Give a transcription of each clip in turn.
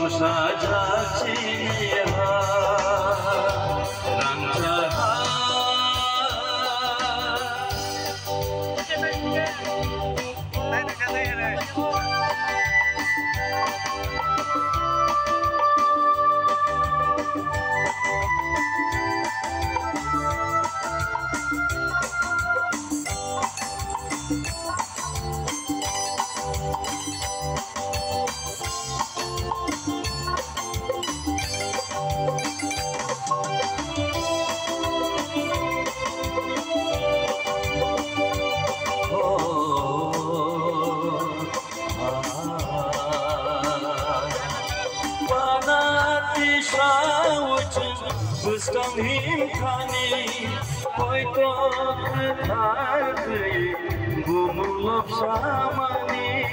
সাজাচ্ছি Buskan imkani koyto kıtardı Gumulup samani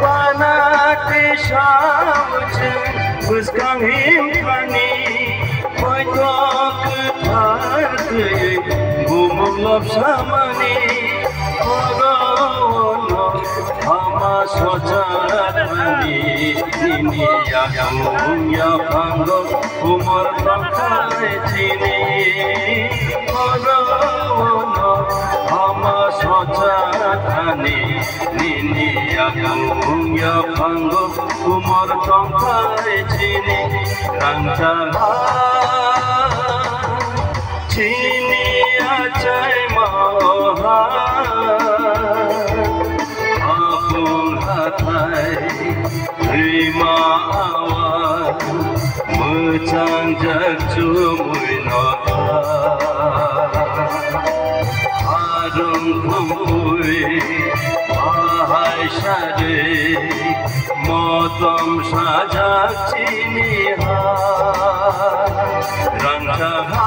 Bana teşavcı Buskan imkani koyto kıtardı Gumulup samani Ama sojani ini yang panggo umur tangkai cini Ono ama sojani ini yang panggo umur tangkai cini Rancangan cini acai maha terima awal mencanjak cumui nota Adung kumpui bahai syadik motom sajak cinihan Rancangan